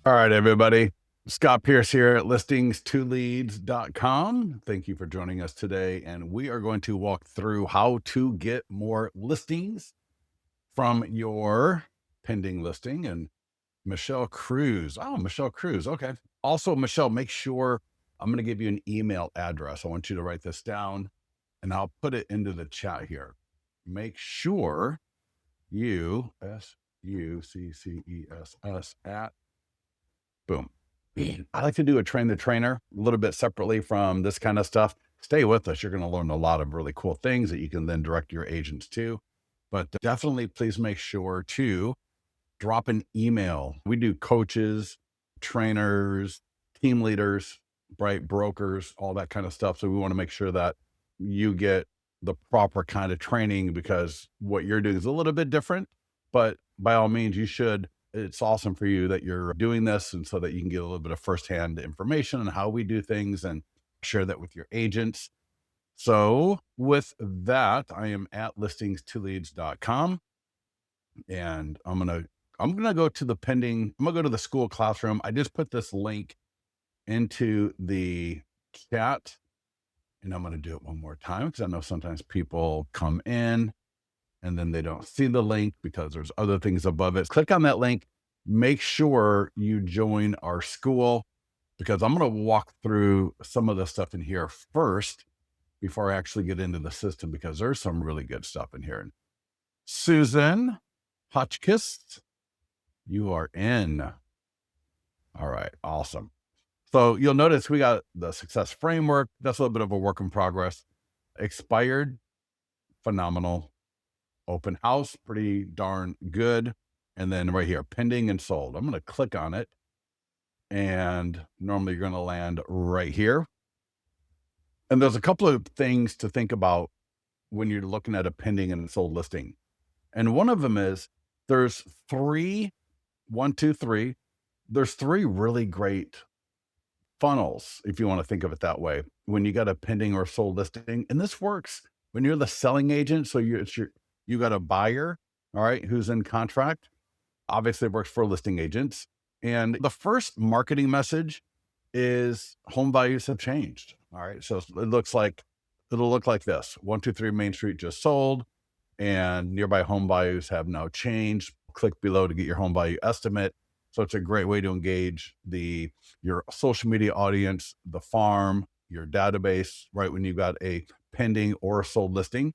All right, everybody. Scott Pierce here at listings2leads.com. Thank you for joining us today. And we are going to walk through how to get more listings from your pending listing. And Michelle Cruz. Oh, Michelle Cruz. Okay. Also, Michelle, make sure I'm going to give you an email address. I want you to write this down and I'll put it into the chat here. Make sure you, SUCCESS at boom. I like to do a train the trainer a little bit separately from this kind of stuff. Stay with us. You're going to learn a lot of really cool things that you can then direct your agents to. But definitely please make sure to drop an email. We do coaches, trainers, team leaders, right? Brokers, all that kind of stuff. So we want to make sure that you get the proper kind of training because what you're doing is a little bit different, but by all means you should. It's awesome for you that you're doing this and so that you can get a little bit of firsthand information on how we do things and share that with your agents. So with that, I am at listings2leads.com and I'm going to go to the pending, I'm going to go to the school classroom. I just put this link into the chat and I'm going to do it one more time because I know sometimes people come in and then they don't see the link because there's other things above it. Click on that link. Make sure you join our school because I'm going to walk through some of the stuff in here first before I actually get into the system because there's some really good stuff in here. And Susan Hotchkiss, you are in. All right, awesome. So you'll notice we got the success framework. That's a little bit of a work in progress. Expired, phenomenal. Open house, pretty darn good. And then right here, pending and sold. I'm going to click on it. And normally you're going to land right here. And there's a couple of things to think about when you're looking at a pending and sold listing. And one of them is there's three really great funnels, if you want to think of it that way, when you got a pending or sold listing. And this works when you're the selling agent. So you got a buyer, all right, who's in contract. Obviously it works for listing agents. And the first marketing message is home values have changed. All right. So it'll look like this: 123 Main Street just sold and nearby home values have now changed. Click below to get your home value estimate. So it's a great way to engage your social media audience, the farm, your database, right? When you've got a pending or sold listing.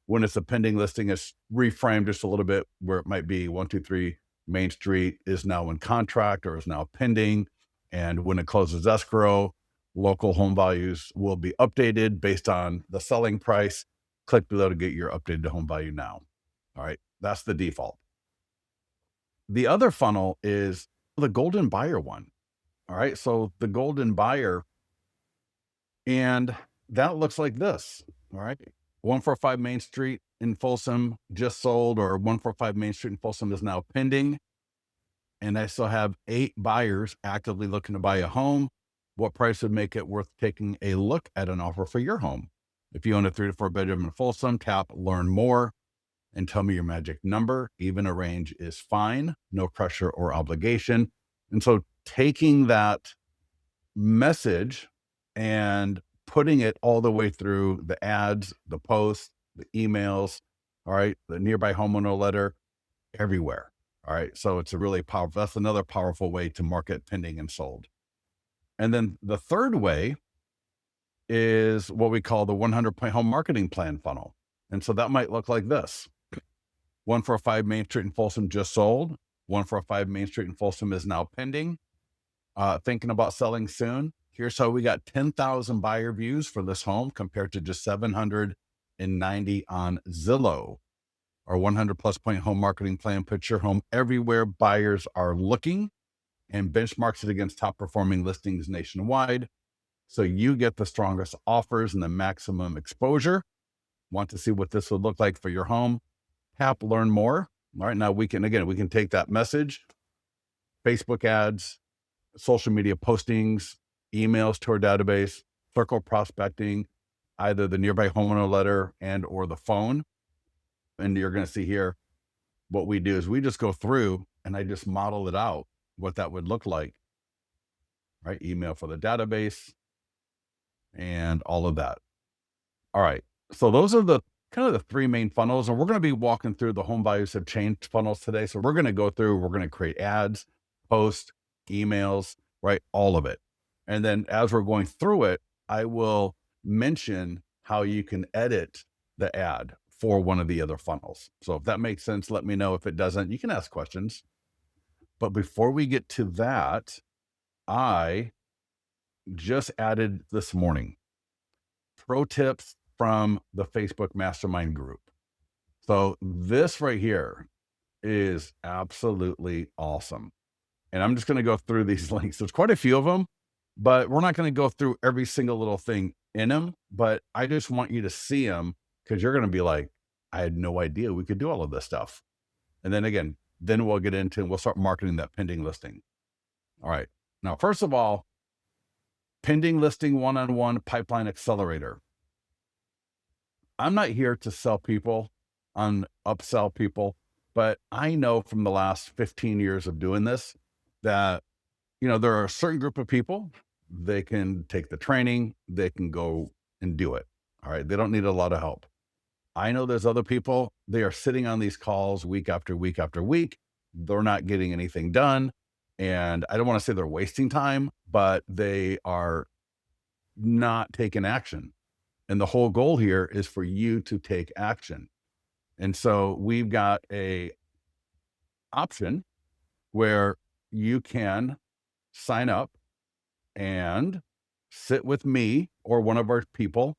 When it's a pending listing, it's reframed just a little bit where it might be 123 Main Street is now in contract or is now pending. And when it closes escrow, local home values will be updated based on the selling price. Click below to get your updated home value now. All right, that's the default. The other funnel is the golden buyer one. All right, so the golden buyer, and that looks like this. All right. 145 Main Street in Folsom just sold, or 145 Main Street in Folsom is now pending. And I still have 8 buyers actively looking to buy a home. What price would make it worth taking a look at an offer for your home? If you own a 3 to 4 bedroom in Folsom, tap learn more and tell me your magic number. Even a range is fine, no pressure or obligation. And so taking that message and putting it all the way through the ads, the posts, the emails, all right, the nearby homeowner letter, everywhere. All right. So it's a really powerful, that's another powerful way to market pending and sold. And then the third way is what we call the 100-point home marketing plan funnel. And so that might look like this. 145 Main Street in Folsom just sold. 145 Main Street in Folsom is now pending. Thinking about selling soon. Here's how we got 10,000 buyer views for this home compared to just 790 on Zillow. Our 100+ point home marketing plan puts your home everywhere buyers are looking and benchmarks it against top performing listings nationwide. So you get the strongest offers and the maximum exposure. Want to see what this would look like for your home? Tap learn more. All right, now we can take that message, Facebook ads, social media postings, emails to our database, circle prospecting, either the nearby homeowner letter and or the phone. And you're going to see here, what we do is we just go through and I just model it out, what that would look like, right? Email for the database and all of that. All right. So those are the kind of the three main funnels. And we're going to be walking through the home values have changed funnels today. So we're going to go through, we're going to create ads, post, emails, right? All of it. And then as we're going through it, I will mention how you can edit the ad for one of the other funnels. So if that makes sense, let me know. If it doesn't, you can ask questions. But before we get to that, I just added this morning pro tips from the Facebook Mastermind group. So this right here is absolutely awesome. And I'm just going to go through these links. There's quite a few of them, but we're not going to go through every single little thing in them. But I just want you to see them because you're going to be like, I had no idea we could do all of this stuff. And then again, then we'll get into and we'll start marketing that pending listing. All right. Now, first of all, pending listing one-on-one pipeline accelerator. I'm not here to sell people on upsell people, but I know from the last 15 years of doing this that, there are a certain group of people, they can take the training, they can go and do it. All right. They don't need a lot of help. I know there's other people, they are sitting on these calls week after week after week. They're not getting anything done. And I don't want to say they're wasting time, but they are not taking action. And the whole goal here is for you to take action. And so we've got a option where you can sign up and sit with me or one of our people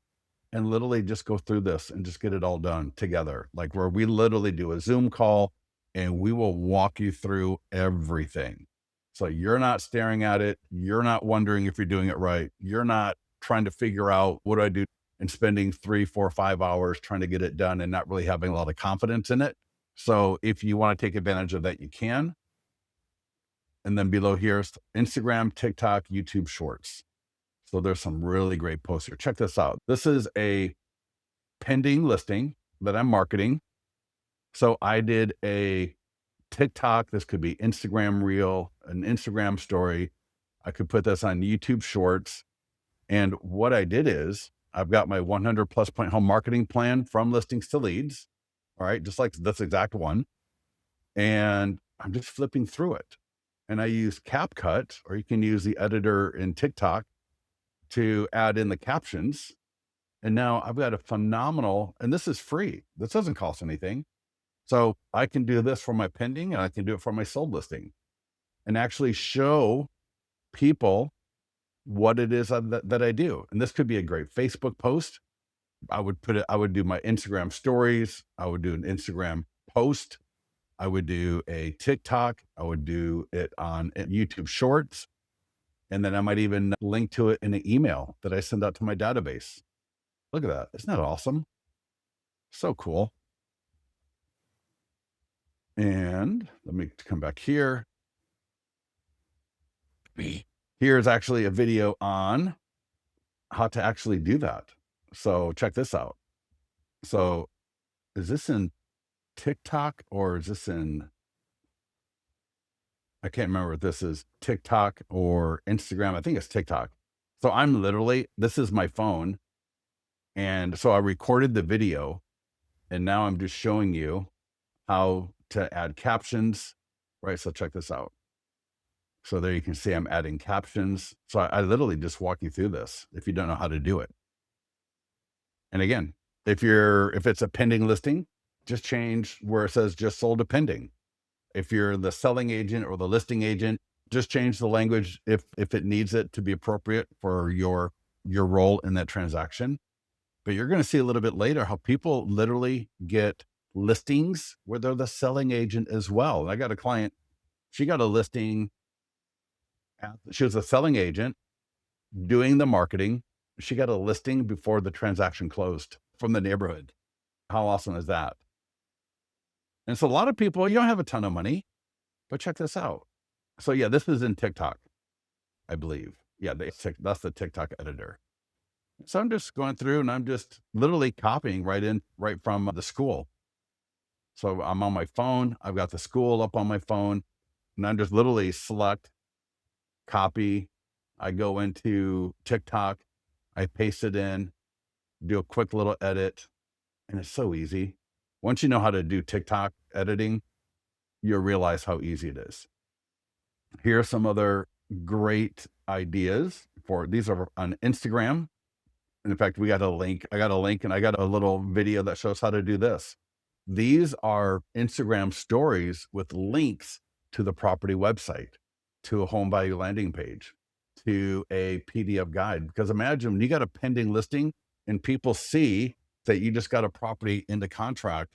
and literally just go through this and just get it all done together. Like where we literally do a Zoom call and we will walk you through everything. So you're not staring at it. You're not wondering if you're doing it right. You're not trying to figure out what do I do and spending 3, 4, 5 hours trying to get it done and not really having a lot of confidence in it. So if you want to take advantage of that, you can. And then below here's Instagram, TikTok, YouTube Shorts. So there's some really great posts here. Check this out. This is a pending listing that I'm marketing. So I did a TikTok. This could be Instagram Reel, an Instagram story. I could put this on YouTube Shorts. And what I did is I've got my 100 plus point home marketing plan from listings to leads. All right. Just like this exact one. And I'm just flipping through it. And I use CapCut, or you can use the editor in TikTok to add in the captions. And now I've got a phenomenal, and this is free. This doesn't cost anything. So I can do this for my pending and I can do it for my sold listing and actually show people what it is that I do. And this could be a great Facebook post. I would do my Instagram stories. I would do an Instagram post. I would do a TikTok. I would do it on YouTube Shorts. And then I might even link to it in an email that I send out to my database. Look at that. Isn't that awesome? So cool. And let me come back here. Here's actually a video on how to actually do that. So check this out. So is this in TikTok or is this I can't remember if this is TikTok or Instagram. I think it's TikTok. So this is my phone. And so I recorded the video and now I'm just showing you how to add captions, right? So check this out. So there you can see I'm adding captions. So I literally just walk you through this if you don't know how to do it. And again, if it's a pending listing, just change where it says just sold to pending. If you're the selling agent or the listing agent, just change the language if it needs it to be appropriate for your role in that transaction. But you're going to see a little bit later how people literally get listings where they're the selling agent as well. I got a client, she got a listing. She was a selling agent doing the marketing. She got a listing before the transaction closed from the neighborhood. How awesome is that? And so a lot of people, you don't have a ton of money, but check this out. So yeah, this is in TikTok, I believe. Yeah, that's the TikTok editor. So I'm just going through and I'm just literally copying right from the school. So I'm on my phone. I've got the school up on my phone, and I just literally select, copy. I go into TikTok, I paste it in, do a quick little edit, and it's so easy. Once you know how to do TikTok editing, you'll realize how easy it is. Here are some other great ideas for these are on Instagram. And in fact, we got a link. I got a link and I got a little video that shows how to do this. These are Instagram stories with links to the property website, to a home value landing page, to a PDF guide. Because imagine when you got a pending listing and people see that you just got a property into contract,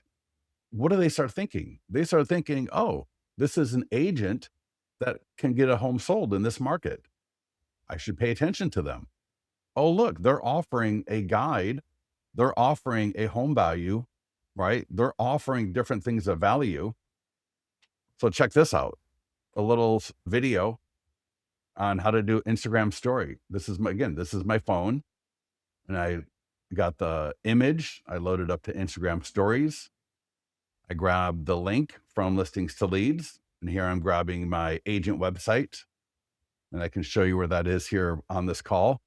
what do they start thinking? They start thinking, oh, this is an agent that can get a home sold in this market. I should pay attention to them. Oh, look, they're offering a guide. They're offering a home value, right? They're offering different things of value. So check this out, a little video on how to do Instagram story. This is this is my phone, and I got the image. I loaded up to Instagram stories. I grabbed the link from listings to leads, and here I'm grabbing my agent website, and I can show you where that is here on this call.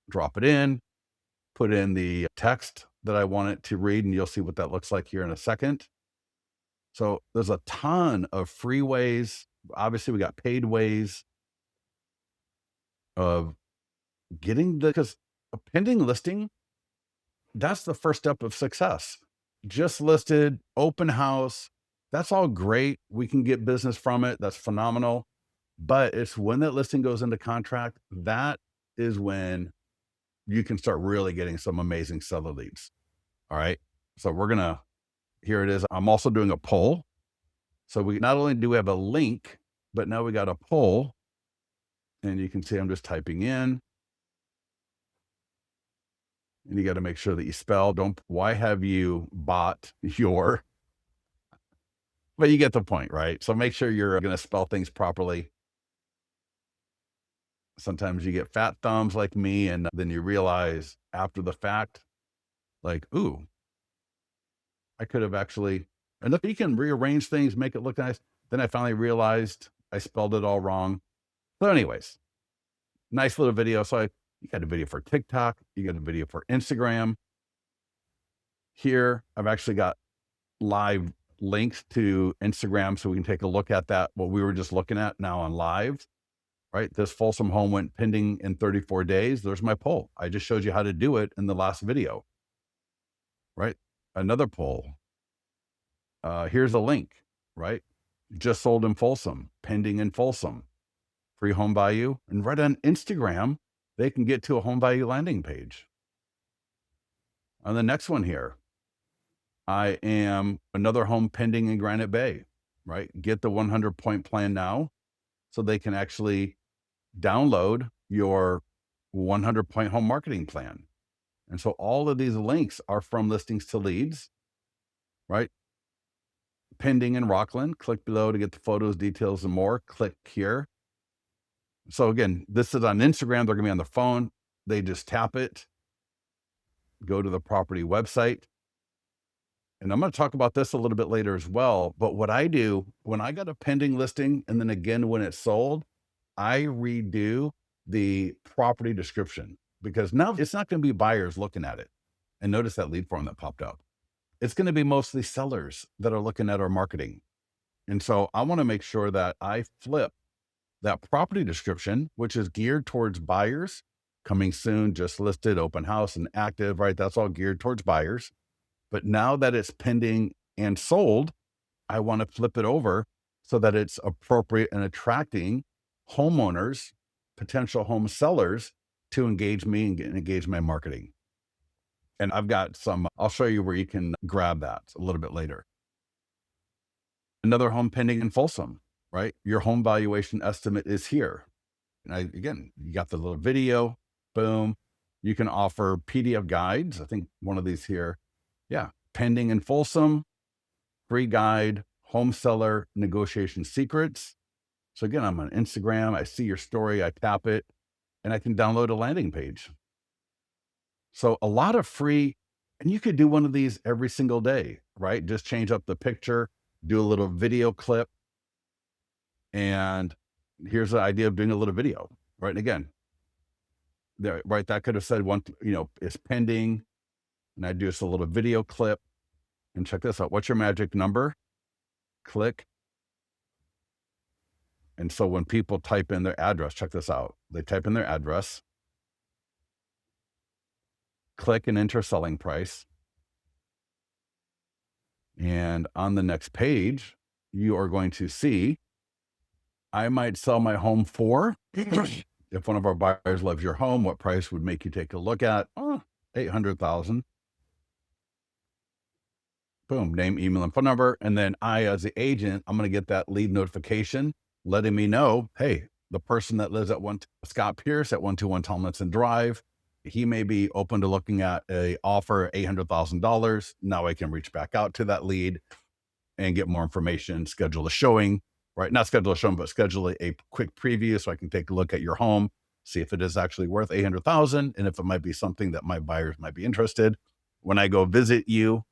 Drop it in, put in the text that I want it to read, and you'll see what that looks like here in a second. So there's a ton of free ways. Obviously, we got paid ways of getting because a pending listing, that's the first step of success. Just listed, open house, that's all great. We can get business from it. That's phenomenal. But it's when that listing goes into contract, that is when you can start really getting some amazing seller leads. All right. So here it is. I'm also doing a poll. So we not only do we have a link, but now we got a poll. And you can see I'm just typing in. And you got to make sure that you spell, why have you bought your, but you get the point, right? So make sure you're going to spell things properly. Sometimes you get fat thumbs like me, and then you realize after the fact, like, ooh, I could have actually, and if you can rearrange things, make it look nice. Then I finally realized I spelled it all wrong. So anyways, nice little video. So you got a video for TikTok, you got a video for Instagram. Here, I've actually got live links to Instagram so we can take a look at that, what we were just looking at now on live, right? This Folsom home went pending in 34 days. There's my poll. I just showed you how to do it in the last video, right? Another poll. Here's a link, right? Just sold in Folsom, pending in Folsom, free home value. And right on Instagram, they can get to a home value landing page. On the next one here, I am another home pending in Granite Bay, right? Get the 100 point plan now so they can actually download your 100 point home marketing plan. And so all of these links are from listings to leads, right? Pending in Rockland, click below to get the photos, details, and more. Click here. So again, this is on Instagram. They're going to be on the phone. They just tap it, go to the property website. And I'm going to talk about this a little bit later as well. But what I do when I got a pending listing, and then again, when it's sold, I redo the property description because now it's not going to be buyers looking at it. And notice that lead form that popped up. It's going to be mostly sellers that are looking at our marketing. And so I want to make sure that I flip that property description, which is geared towards buyers, coming soon, just listed, open house, and active, right? That's all geared towards buyers. But now that it's pending and sold, I want to flip it over so that it's appropriate and attracting homeowners, potential home sellers to engage me and engage my marketing. And I've got I'll show you where you can grab that a little bit later. Another home pending in Folsom, right? Your home valuation estimate is here. And again, you got the little video, boom. You can offer PDF guides. I think one of these here, yeah, pending in Folsom, free guide, home seller negotiation secrets. So again, I'm on Instagram. I see your story. I tap it and I can download a landing page. So a lot of free And you could do one of these every single day, right? Just change up the picture, do a little video clip. And here's the idea of doing a little video, right? And again, there, right? That could have said one, is pending. And I do just a little video clip and check this out. What's your magic number? Click. And so when people type in their address, check this out. They type in their address, click and enter selling price. And on the next page, you are going to see, I might sell my home for, if one of our buyers loves your home, what price would make you take a look at? Oh, 800,000. Boom, name, email, and phone number. And then I, as the agent, I'm going to get that lead notification letting me know, hey, the person that lives at Scott Pierce at 121 Tomlinson Drive, he may be open to looking at a offer $800,000. Now I can reach back out to that lead and get more information, schedule a showing, right? Not schedule a showing, but schedule a quick preview so I can take a look at your home, see if it is actually worth 800,000 and if it might be something that my buyers might be interested. When I go visit you,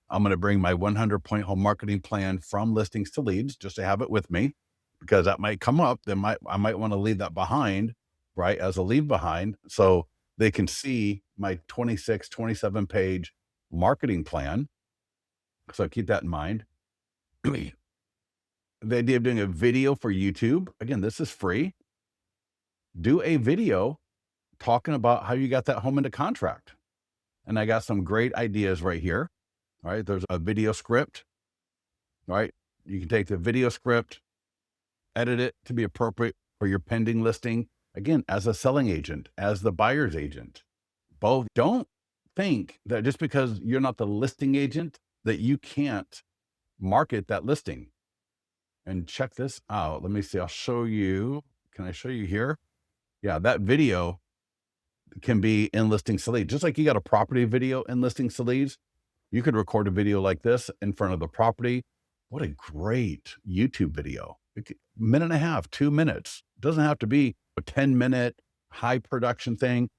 I'm going to bring my 100-point home marketing plan from listings to leads just to have it with me, because that might come up. I might want to leave that behind, right, as a leave behind, so they can see my 26, 27 page marketing plan. So keep that in mind. The idea of doing a video for YouTube, again, this is free. Do a video talking about how you got that home into contract. And I got some great ideas right here. All right, there's a video script. All right, you can take the video script, edit it to be appropriate for your pending listing. Again, as a selling agent, as the buyer's agent, both. Don't think that just because you're not the listing agent that you can't market that listing. And check this out. Let me see. I'll show you. Can I show you here? Yeah, that video can be in listings to leads. Just like you got a property video in listings to leads, you could record a video like this in front of the property. What a great YouTube video. Minute and a half, 2 minutes. It doesn't have to be a 10-minute high production thing.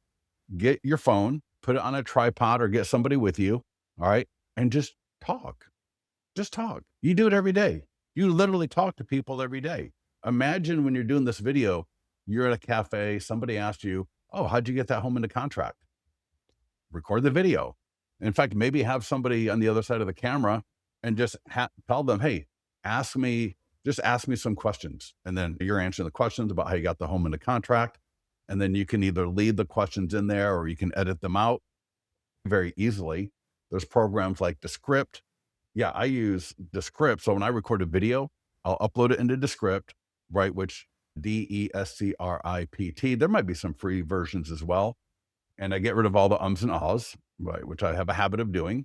Get your phone, put it on a tripod or get somebody with you. All right. And just talk. Just talk. You do it every day. You literally talk to people every day. Imagine when you're doing this video, you're at a cafe, somebody asked you, oh, how'd you get that home into contract? Record the video. In fact, maybe have somebody on the other side of the camera and just tell them, hey, ask me some questions. And then you're answering the questions about how you got the home into contract. And then you can either leave the questions in there or you can edit them out very easily. There's programs like Descript. Yeah, I use Descript. So when I record a video, I'll upload it into Descript, right? Which Descript. There might be some free versions as well. And I get rid of all the ums and ahs, right? Which I have a habit of doing,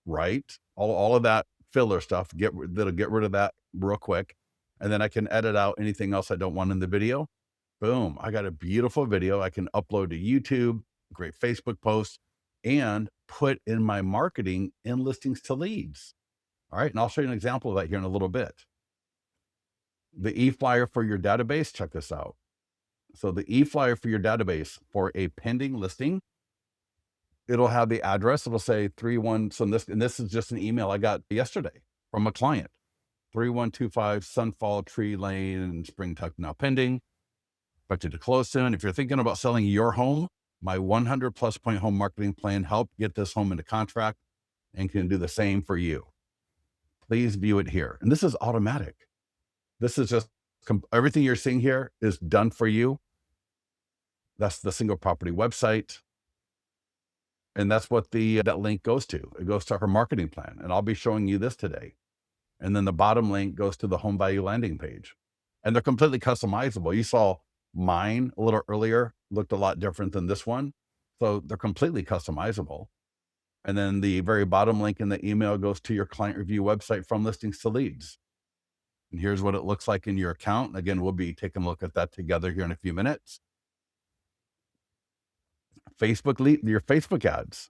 right? All of that filler stuff, that'll get rid of that real quick. And then I can edit out anything else I don't want in the video. Boom, I got a beautiful video I can upload to YouTube, great Facebook post, and put in my marketing in listings to leads. All right, and I'll show you an example of that here in a little bit. The Eflyer for your database, check this out. So the Eflyer for your database for a pending listing, it'll have the address. It'll say 31. So this is just an email I got yesterday from a client. 3125 Sunfall Tree Lane in Spring Tuck, now pending. Expected to close soon. If you're thinking about selling your home, my 100+ point home marketing plan helped get this home into contract and can do the same for you. Please view it here. And this is automatic. This is just everything you're seeing here is done for you. That's the single property website. And that's what that link goes to. It goes to her marketing plan. And I'll be showing you this today. And then the bottom link goes to the home value landing page. And they're completely customizable. You saw mine a little earlier, looked a lot different than this one. So they're completely customizable. And then the very bottom link in the email goes to your client review website from listings to leads. And here's what it looks like in your account. Again, we'll be taking a look at that together here in a few minutes. Your Facebook ads.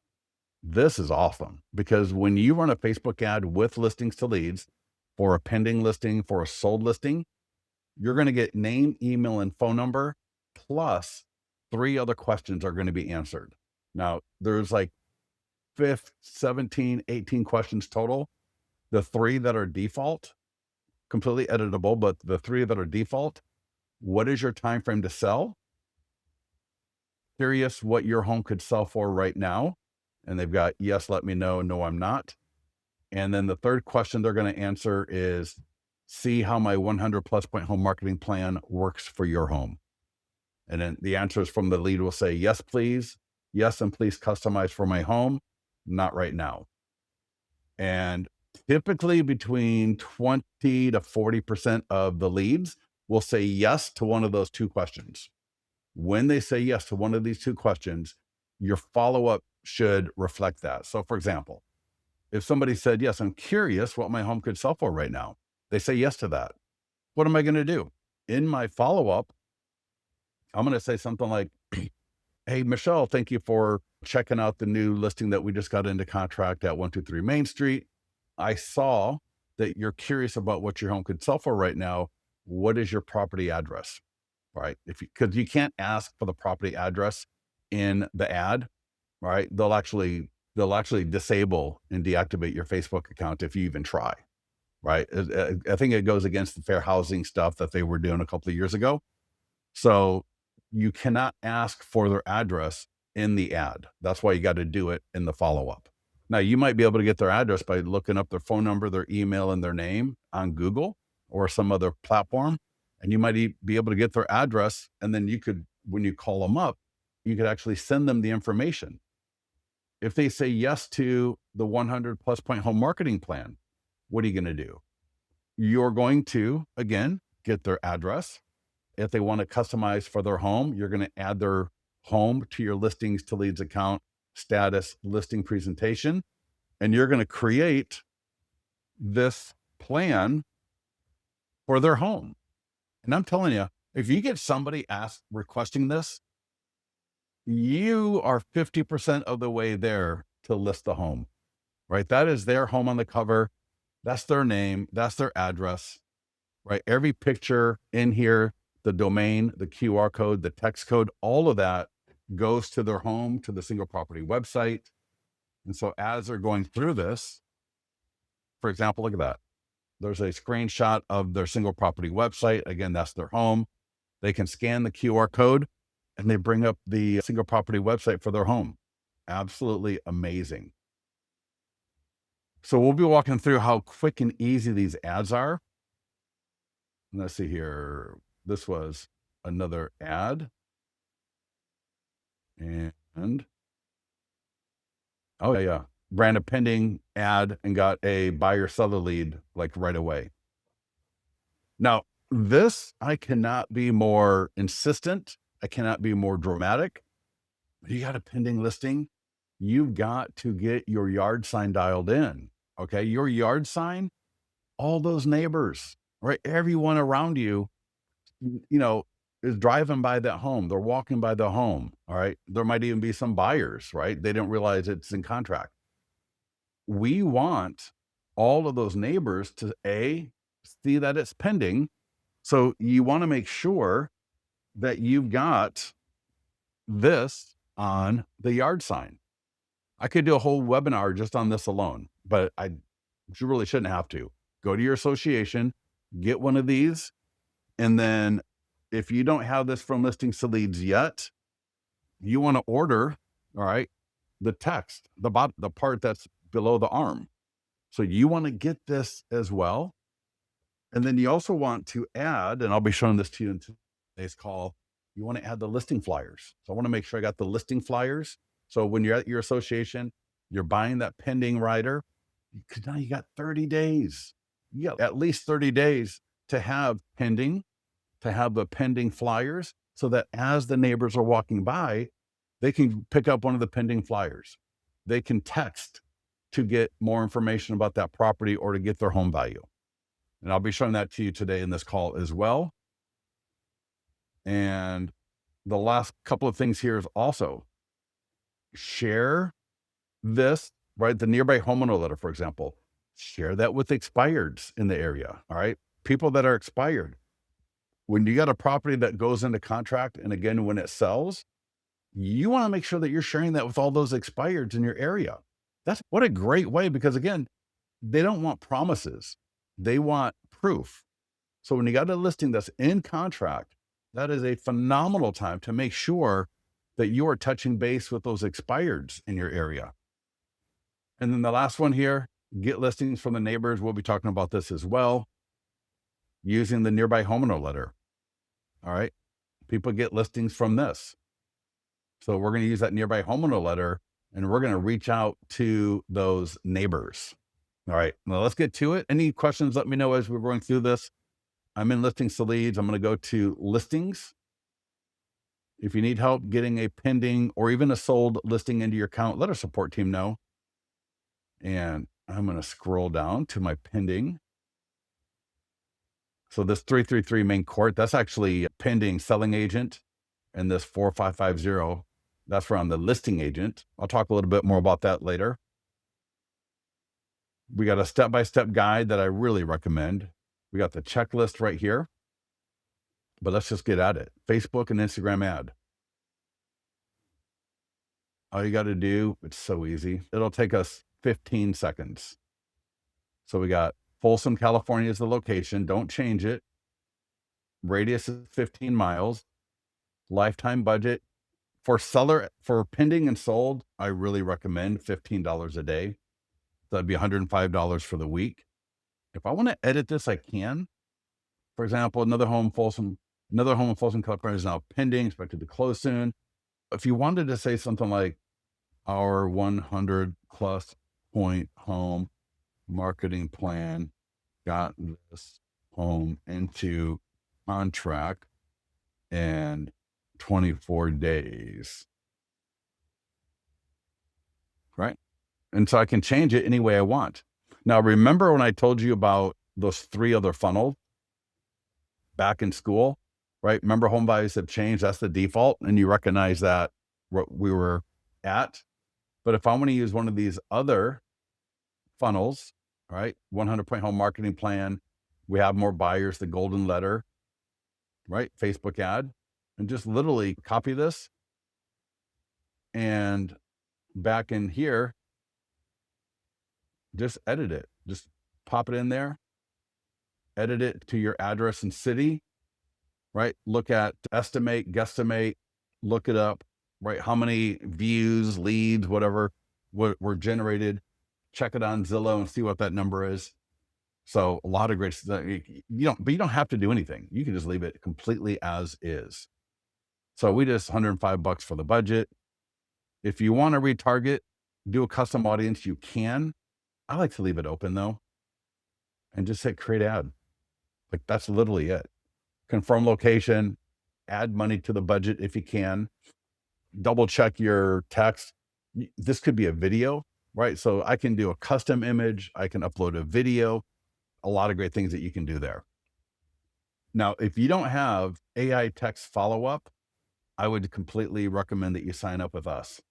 This is awesome because when you run a Facebook ad with listings to leads for a pending listing, for a sold listing, you're going to get name, email, and phone number, plus 3 other questions are going to be answered. Now, there's like 17, 18 questions total. The 3 that are default, completely editable, but the 3 that are default, what is your time frame to sell? Curious what your home could sell for right now. And they've got yes, let me know, no, I'm not. And then the third question they're going to answer is see how my 100 plus point home marketing plan works for your home. And then the answers from the lead will say, yes, please. Yes, and please customize for my home. Not right now. And typically between 20 to 40% of the leads will say yes to one of those 2 questions. When they say yes to one of these 2 questions, your follow-up should reflect that. So for example, if somebody said, yes, I'm curious what my home could sell for right now, they say yes to that. What am I going to do? In my follow-up, I'm going to say something like, hey, Michelle, thank you for checking out the new listing that we just got into contract at 123 Main Street. I saw that you're curious about what your home could sell for right now. What is your property address? Right? Because you can't ask for the property address in the ad, right? They'll actually disable and deactivate your Facebook account if you even try, right? I think it goes against the fair housing stuff that they were doing a couple of years ago. So you cannot ask for their address in the ad. That's why you got to do it in the follow-up. Now, you might be able to get their address by looking up their phone number, their email, and their name on Google or some other platform. And you might be able to get their address. And then you could, when you call them up, you could actually send them the information. If they say yes to the 100 plus point home marketing plan, what are you going to do? You're going to, again, get their address. If they want to customize for their home, you're going to add their home to your listings to leads account status listing presentation. And you're going to create this plan for their home. And I'm telling you, if you get somebody requesting this, you are 50% of the way there to list the home, right? That is their home on the cover. That's their name. That's their address, right? Every picture in here, the domain, the QR code, the text code, all of that goes to their home, to the single property website. And so as they're going through this, for example, look at that. There's a screenshot of their single property website. Again, that's their home. They can scan the QR code and they bring up the single property website for their home. Absolutely amazing. So we'll be walking through how quick and easy these ads are. Let's see here. This was another ad. And oh yeah, ran a pending ad and got a buyer seller lead like right away. Now, this, I cannot be more insistent. I cannot be more dramatic. You got a pending listing. You've got to get your yard sign dialed in. Okay. Your yard sign, all those neighbors, right? Everyone around you, is driving by that home. They're walking by the home. All right. There might even be some buyers, right? They didn't realize it's in contract. We want all of those neighbors to see that it's pending. So you want to make sure that you've got this on the yard sign. I could do a whole webinar just on this alone, but you really shouldn't have to. Go to your association, get one of these, and then if you don't have this from Listings to Leads yet, you want to order, all right, the text, the part that's below the arm. So you want to get this as well. And then you also want to add, and I'll be showing this to you in today's call, you want to add the listing flyers. So I want to make sure I got the listing flyers. So when you're at your association, you're buying that pending rider, because now you got 30 days. You got at least 30 days to have the pending flyers so that as the neighbors are walking by, they can pick up one of the pending flyers. They can text to get more information about that property or to get their home value. And I'll be showing that to you today in this call as well. And the last couple of things here is also share this, right? The nearby homeowner letter, for example, share that with expireds in the area. All right. People that are expired. When you got a property that goes into contract, and again, when it sells, you want to make sure that you're sharing that with all those expireds in your area. That's what a great way, because again, they don't want promises. They want proof. So when you got a listing that's in contract, that is a phenomenal time to make sure that you are touching base with those expireds in your area. And then the last one here, get listings from the neighbors. We'll be talking about this as well, using the nearby homeowner letter. All right. People get listings from this. So we're going to use that nearby homeowner letter, and we're going to reach out to those neighbors. All right. Now let's get to it. Any questions, let me know as we're going through this. I'm in listings to leads. I'm going to go to listings. If you need help getting a pending or even a sold listing into your account, let our support team know. And I'm going to scroll down to my pending. So this 333 main court, that's actually a pending selling agent. And this 4550, that's where I'm the listing agent. I'll talk a little bit more about that later. We got a step-by-step guide that I really recommend. We got the checklist right here, but let's just get at it. Facebook and Instagram ad. All you got to do, it's so easy. It'll take us 15 seconds. So we got Folsom, California is the location. Don't change it. Radius is 15 miles. Lifetime budget for seller, for pending and sold, I really recommend $15 a day. That'd be $105 for the week. If I want to edit this, I can. For example, another home in Folsom, California is now pending, expected to close soon. If you wanted to say something like our 100 plus point home marketing plan got this home into contract in 24 days, right? And so I can change it any way I want. Now, remember when I told you about those 3 other funnels back in school, right? Remember, home values have changed. That's the default. And you recognize that what we were at. But if I want to use one of these other funnels, right? 100 point home marketing plan, we have more buyers, the golden letter, right? Facebook ad, and just literally copy this, and back in here, just edit it. Just pop it in there, edit it to your address and city, right? Look at estimate, guesstimate, look it up, right? How many views, leads, whatever were generated. Check it on Zillow and see what that number is. So a lot of great stuff. But you don't have to do anything. You can just leave it completely as is. So we just $105 for the budget. If you want to retarget, do a custom audience, you can. I like to leave it open though, and just hit create ad. Like that's literally it. Confirm location, add money to the budget if you can. Double check your text. This could be a video, right? So I can do a custom image. I can upload a video. A lot of great things that you can do there. Now, if you don't have AI text follow-up, I would completely recommend that you sign up with us.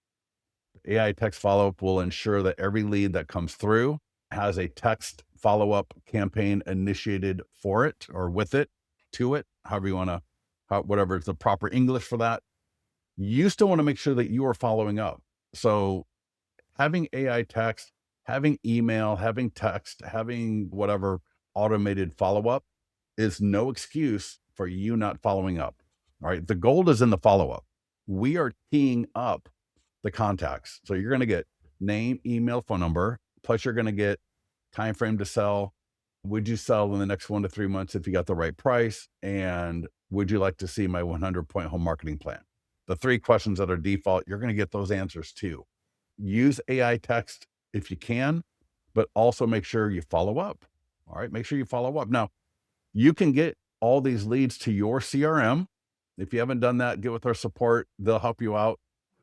AI text follow-up will ensure that every lead that comes through has a text follow-up campaign initiated for it or with it, to it, however you want to, whatever is the proper English for that. You still want to make sure that you are following up. So having AI text, having email, having text, having whatever automated follow-up is no excuse for you not following up. All right. The gold is in the follow-up. We are teeing up the contacts. So you're going to get name, email, phone number, plus you're going to get time frame to sell. Would you sell in the next 1 to 3 months if you got the right price? And would you like to see my 100 point home marketing plan? The 3 questions that are default, you're going to get those answers too. Use AI text if you can, but also make sure you follow up. All right. Make sure you follow up. Now, you can get all these leads to your CRM. If you haven't done that, get with our support. They'll help you out.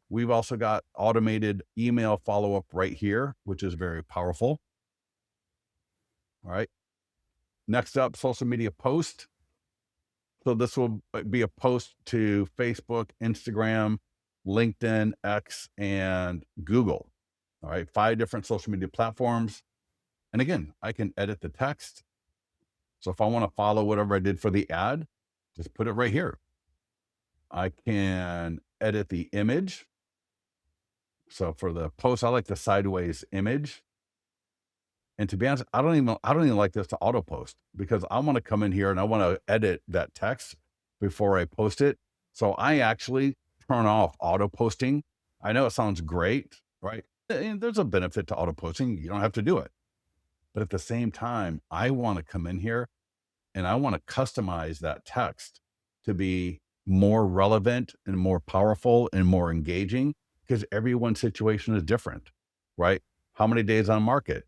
We've also got automated email follow-up right here, which is very powerful. All right. Next up, social media post. So this will be a post to Facebook, Instagram, LinkedIn, X, and Google. All right. 5 different social media platforms. And again, I can edit the text. So if I want to follow whatever I did for the ad, just put it right here. I can edit the image. So for the post, I like the sideways image. And to be honest, I don't even like this to auto post because I want to come in here and I want to edit that text before I post it. So I actually turn off auto posting. I know it sounds great, right? And there's a benefit to auto posting. You don't have to do it. But at the same time, I want to come in here and I want to customize that text to be more relevant and more powerful and more engaging because everyone's situation is different, right? How many days on market?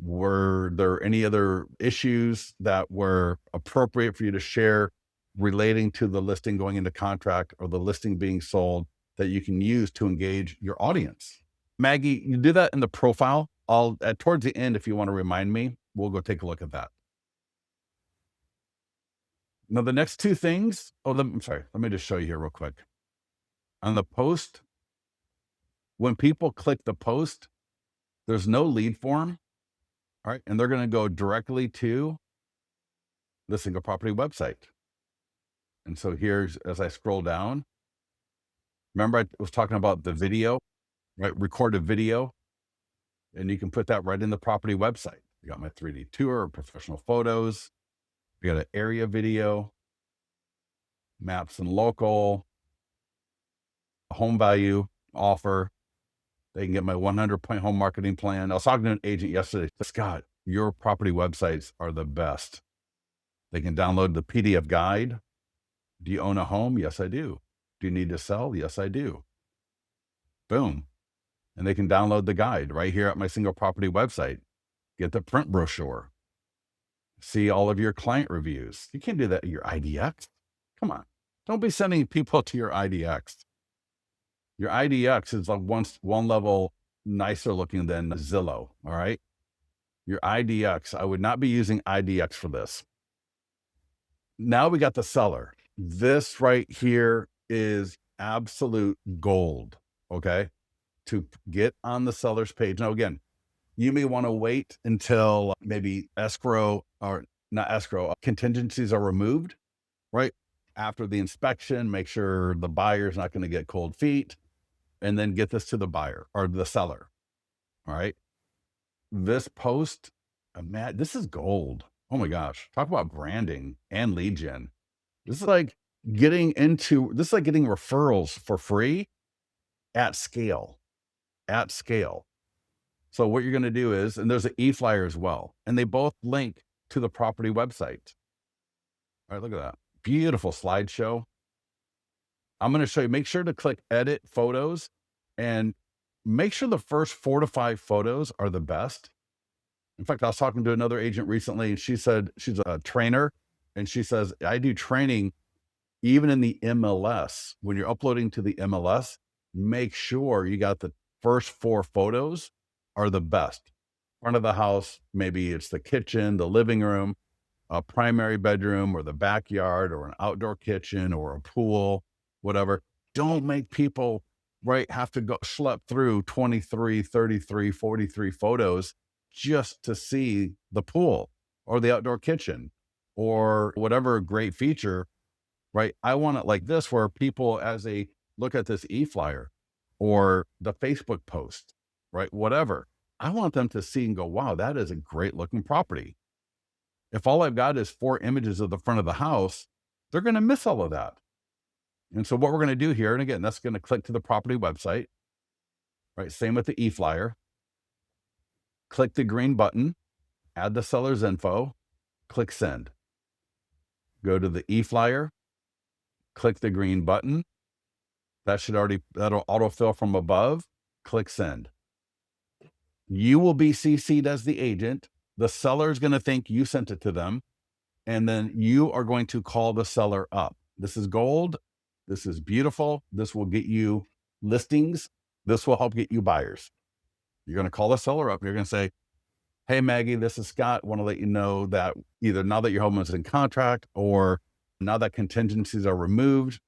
Were there any other issues that were appropriate for you to share relating to the listing going into contract or the listing being sold that you can use to engage your audience? Maggie, you do that in the profile. I'll at towards the end, if you want to remind me, we'll go take a look at that. Now, the next two things. Oh, I'm sorry. Let me just show you here real quick. On the post, when people click the post, there's no lead form. All right. And they're going to go directly to the single property website. And so here's, as I scroll down, remember I was talking about the video, right? Record a video, and you can put that right in the property website. You got my 3D tour, professional photos. You got an area video, maps and local, home value offer. They can get my 100-point home marketing plan. I was talking to an agent yesterday. Scott, your property websites are the best. They can download the PDF guide. Do you own a home? Yes, I do. Do you need to sell? Yes, I do. Boom. And they can download the guide right here at my single property website. Get the print brochure. See all of your client reviews. You can't do that at your IDX. Come on. Don't be sending people to your IDX. Your IDX is like one level nicer looking than Zillow. All right. Your IDX, I would not be using IDX for this. Now we got the seller. This right here is absolute gold. Okay. To get on the seller's page. Now, again, you may want to wait until maybe escrow or not escrow, contingencies are removed, right? After the inspection, make sure the buyer's not going to get cold feet, and then get this to the buyer or the seller. All right. This post, man, this is gold. Oh my gosh. Talk about branding and lead gen. This is like getting referrals for free at scale, at scale. So what you're going to do is, and there's an Eflyer as well, and they both link to the property website. All right, look at that. Beautiful slideshow. I'm going to show you, make sure to click edit photos and make sure the first 4 to 5 photos are the best. In fact, I was talking to another agent recently and she said she's a trainer and she says, I do training even in the MLS. When you're uploading to the MLS, make sure you got the first 4 photos are the best. Front of the house, maybe it's the kitchen, the living room, a primary bedroom or the backyard or an outdoor kitchen or a pool, whatever. Don't make people have to go schlep through 23, 33, 43 photos just to see the pool or the outdoor kitchen or whatever great feature, right? I want it like this, where people, as they look at this e-flyer or the Facebook post, right? Whatever, I want them to see and go, wow, that is a great looking property. If all I've got is 4 images of the front of the house, they're going to miss all of that. And so what we're going to do here, and again, that's going to click to the property website, right? Same with the e-flyer. Click the green button, add the seller's info, click send. Go to the e-flyer, click the green button. That'll autofill from above, click send. You will be CC'd as the agent. The seller is going to think you sent it to them. And then you are going to call the seller up. This is gold. This is beautiful. This will get you listings. This will help get you buyers. You're going to call the seller up. You're going to say, hey, Maggie, this is Scott. Want to let you know that either now that your home is in contract or now that contingencies are removed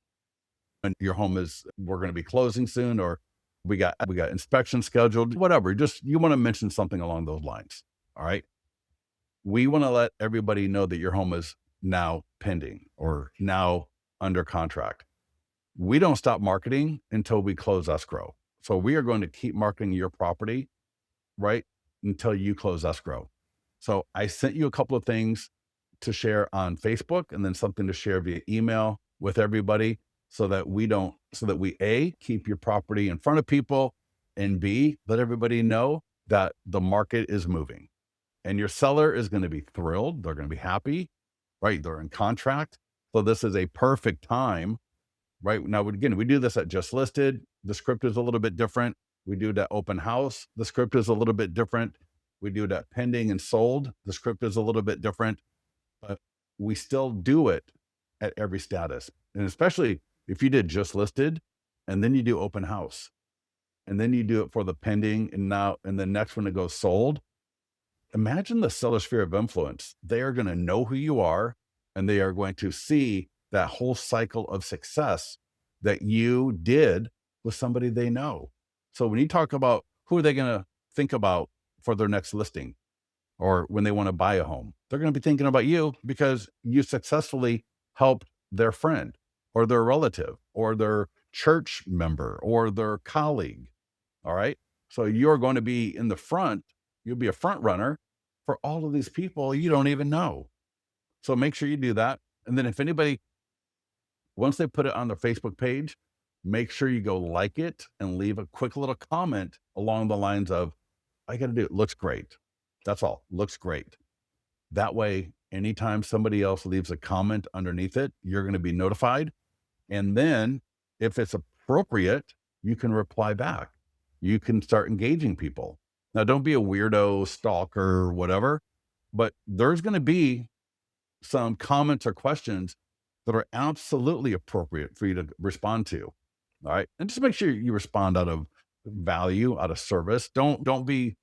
and your home we're going to be closing soon, or we got inspection scheduled, whatever. Just, you want to mention something along those lines. All right. We want to let everybody know that your home is now pending or now under contract. We don't stop marketing until we close escrow. So we are going to keep marketing your property, right, until you close escrow. So I sent you a couple of things to share on Facebook and then something to share via email with everybody so that we A, keep your property in front of people, and B, let everybody know that the market is moving. And your seller is going to be thrilled. They're going to be happy, right? They're in contract. So this is a perfect time, right? Now, again, we do this at Just Listed. The script is a little bit different. We do it at Open House. The script is a little bit different. We do it at Pending and Sold. The script is a little bit different, but we still do it at every status. And especially if you did Just Listed and then you do Open House and then you do it for the pending and the next one it goes sold. Imagine the seller sphere of influence. They are going to know who you are and they are going to see that whole cycle of success that you did with somebody they know. So when you talk about who are they going to think about for their next listing or when they want to buy a home, they're going to be thinking about you because you successfully helped their friend or their relative or their church member or their colleague. All right. So you're going to be in the front. You'll be a front runner for all of these people you don't even know. So make sure you do that. And then if anybody, once they put it on their Facebook page, make sure you go like it and leave a quick little comment along the lines of, I got to do it. Looks great. That's all. Looks great. That way, anytime somebody else leaves a comment underneath it, you're going to be notified. And then if it's appropriate, you can reply back. You can start engaging people. Now, don't be a weirdo, stalker, whatever, but there's going to be some comments or questions that are absolutely appropriate for you to respond to. All right. And just make sure you respond out of value, out of service. Don't be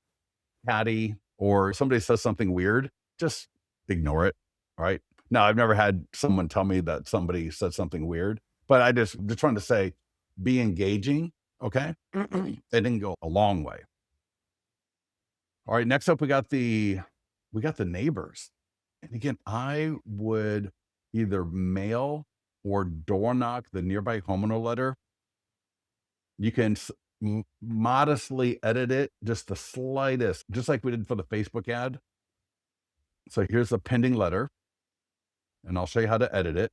catty or somebody says something weird, just ignore it. All right. Now, I've never had someone tell me that somebody said something weird, but I just trying to say, be engaging. Okay. It didn't go a long way. All right. Next up, we got the neighbors. And again, I would either mail or door knock the nearby homeowner letter. You can modestly edit it, just the slightest, just like we did for the Facebook ad. So here's the pending letter, and I'll show you how to edit it.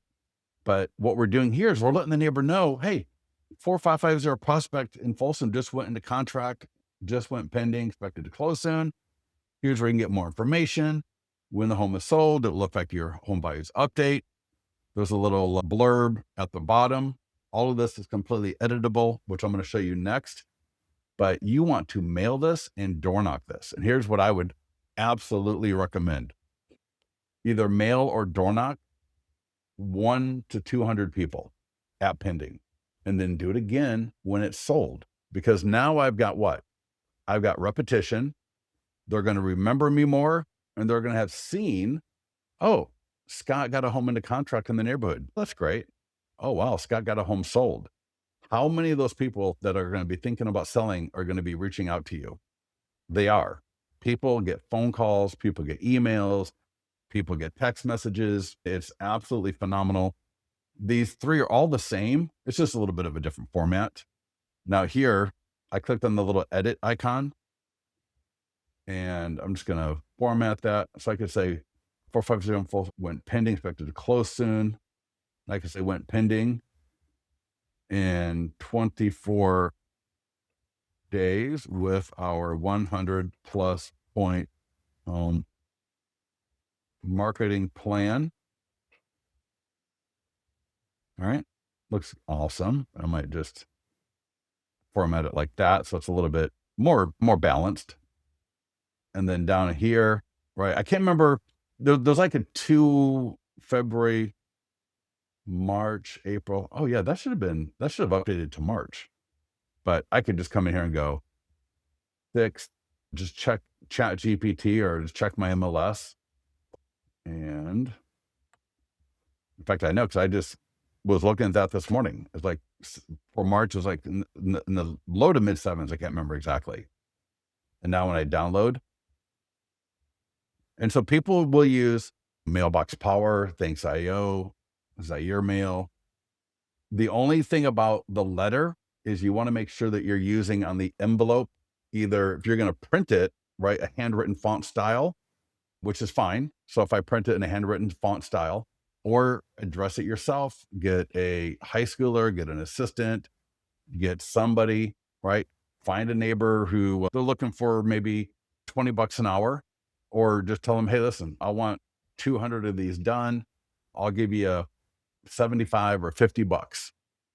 But what we're doing here is we're letting the neighbor know, hey, 4550 prospect in Folsom just went into contract, just went pending, expected to close soon. Here's where you can get more information. When the home is sold, it will affect your home buyer's update. There's a little blurb at the bottom. All of this is completely editable, which I'm going to show you next. But you want to mail this and door knock this. And here's what I would absolutely recommend. Either mail or door knock 1 to 200 people at pending, and then do it again when it's sold. Because now I've got what? I've got repetition. They're going to remember me more, and they're going to have seen, oh, Scott got a home into contract in the neighborhood. That's great. Oh, wow, Scott got a home sold. How many of those people that are going to be thinking about selling are going to be reaching out to you? They are. People get phone calls, people get emails, people get text messages. It's absolutely phenomenal. These three are all the same. It's just a little bit of a different format. Now here, I clicked on the little edit icon and I'm just going to format that. So I could say 4550 went pending, expected to close soon. I could say went pending in 24 days with our 100 plus point marketing plan. All right. Looks awesome. I might just format it like that. So it's a little bit more balanced. And then down here, right. I can't remember. There's like a 2 February, March, April. Oh yeah, that should have updated to March. But I could just come in here and go fixed, just check Chat GPT or just check my MLS. And in fact, I know because I just was looking at that this morning. It's like for March, it was like in the low to mid 7s. I can't remember exactly. And now when I download, and so people will use Mailbox Power, Thanks.io, Zaire Mail. The only thing about the letter is you want to make sure that you're using on the envelope, either if you're going to print it, right, a handwritten font style, which is fine. So if I print it in a handwritten font style, or address it yourself, get a high schooler, get an assistant, get somebody, right? Find a neighbor who they're looking for maybe 20 bucks an hour, or just tell them, hey, listen, I want 200 of these done. I'll give you 75 or 50 bucks